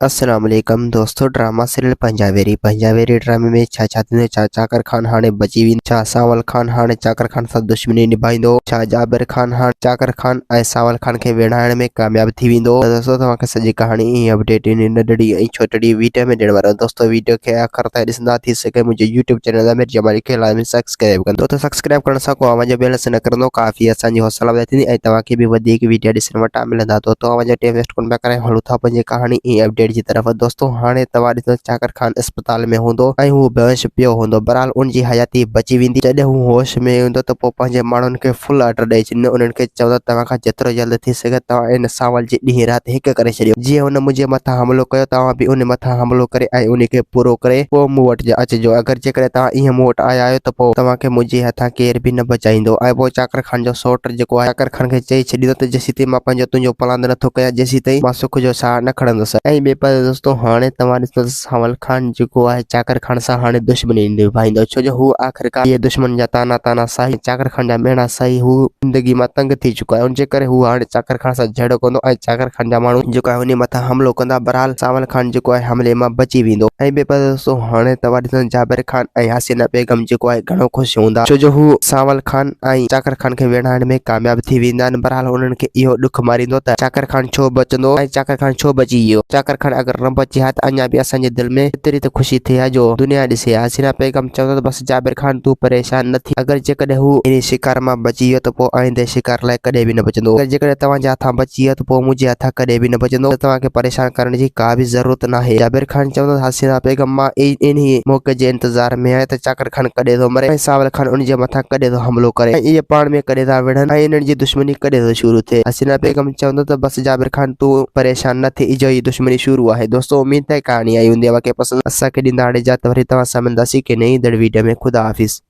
अस्सलाम वालेकुम दोस्तों। ड्रामा सीरियल पंजाबेरी ड्रामे में छा छाती छा चाकर खान हाणे बची वी छा सावल खान हाणे चाकर खान सां दुश्मनी निभाईंदो छा जाबिर खान हाणे चाकर खान ऐं सावल खान के विढ़ाइण में कामयाब थी वेंदो। त दोस्तों तव्हांखे सॼी कहानी ऐं अपडेट इन नंढड़ी ऐं छोटड़ी वीडियो में ॾियण वारो दोस्तों। वीडियो के आखिर ताईं ॾिसंदा थी सघे मुंहिंजे यूट्यूब चैनल आमिर जमाली खे लाज़मी सब्सक्राइब कंदो। त सब्सक्राइब करण सां को आवाज़ बेल से न करंदो काफ़ी असांजी हौसला अफ़ज़ाई थींदी ऐं तव्हांखे बि वधीक वीडियो ॾिसण वटां मिलंदा। तो आवाज़ टाइम वेस्ट कोन पिया करें, हलूं था पंहिंजी कहानी ऐं अपडेट जी तरफ़। दोस्तों हाणे तव्हां ॾिसो चाकर खान अस्पताल में हूंदो ऐं हू बेहोश पियो हूंदो। बहरहाल उनजी हयाती बची वेंदी। जॾहिं हू होश में हूंदो त पोइ पंहिंजे माण्हुनि खे फुल ऑर्डर ॾेई छॾींदो। उन्हनि खे चवंदो तव्हां खां जेतिरो जल्द थी सघे तव्हां इन सावल जी ॾींहुं राति हिकु करे छॾियो। जीअं हुन मुंहिंजे मथां हमलो कयो तव्हां बि उन मथां हमलो करे ऐं उन खे पूरो करे पोइ मूं वटि अचिजो। अगरि जेकॾहिं तव्हां ईअं मूं वटि आया आहियो त पोइ तव्हांखे मुंहिंजे हथां केर बि न बचाईंदो। ऐं पोइ चाकर खान जो सौट जेको आहे चाकर खान खे चई छॾींदो त जेसीं ताईं मां पंहिंजो तुंहिंजो प्लान नथो कयां जेसीं ताईं मां सुख जो साह न खणंदुसि। ऐं ॿिए पासे दोस्तों हाणे तव्हां ॾिसो सावल खान जेको आहे चाकर खान सां हाणे दुश्मनी निभाईंदो, छो जो हू आख़िरकार इहे दुश्मन जा ताना साही चाकर खान जा मेणा साही हू ज़िंदगी मां तंग थी चुको आहे। उनजे करे हू हाणे चाकर खान सां झगड़ो कंदो ऐं चाकर खान जा माण्हू जेको आहे उन मथां हमलो कंदा। बहरहाल सावल खान जेको आहे हमले मां बची वेंदो। ऐं ॿिए पासे दोस्तों हाणे तव्हां ॾिसो जाबिर खान ऐं हसीना बेगम जेको आहे घणो ख़ुशि हूंदा, छो जो हू सावल खान ऐं चाकर खान खे विढ़ाइण में कामयाब थी वेंदा आहिनि। बहरहाल उन्हनि खे इहो ॾुख मारींदो त चाकर खान छो बचंदो ऐं चाकर खान छो बची वियो। चाकर खान अगरि न बचे हा त अञा बि असांजे दिलि में एतिरी त ख़ुशी थिए हा जो दुनिया ॾिसे। हसीना बेगम चवंदो त बसि जाबिर खान तूं परेशान न थी। अगरि जेकॾहिं हू इन शिकार मां बची वियो त पोइ आईंदे शिकार लाइ कॾहिं बि न बचंदो। अगरि जेकॾहिं तव्हांजे हथां बची वियो त पोइ मुंहिंजे हथां कॾहिं बि न बचंदो। त तव्हांखे परेशान करण जी का बि ज़रूरत नाहे। जाबिर खान चवंदो हसीना बेगम मां इन मौक़े जे इंतज़ार में आहियां त चाकर खान कॾहिं थो मरे ऐं सावल खान उनजे मथां कॾहिं थो हमलो करे ऐं इहे पाण में कॾहिं था विढ़नि ऐं इन्हनि जी दुश्मनी कॾहिं थो शुरू थिए। हसीना बेगम चवंदो त बसि जाबिर खान तूं परेशान न थिए, इजो ई दुश्मनी शुरू आहे। दोस्तों उम्मीद है कहानी आई हूंदी। असांखे ॾींदा हाणे इजाज़त, वरी तव्हां सां मिलंदासीं के नई वीडियो में। ख़ुदा हाफ़िज़।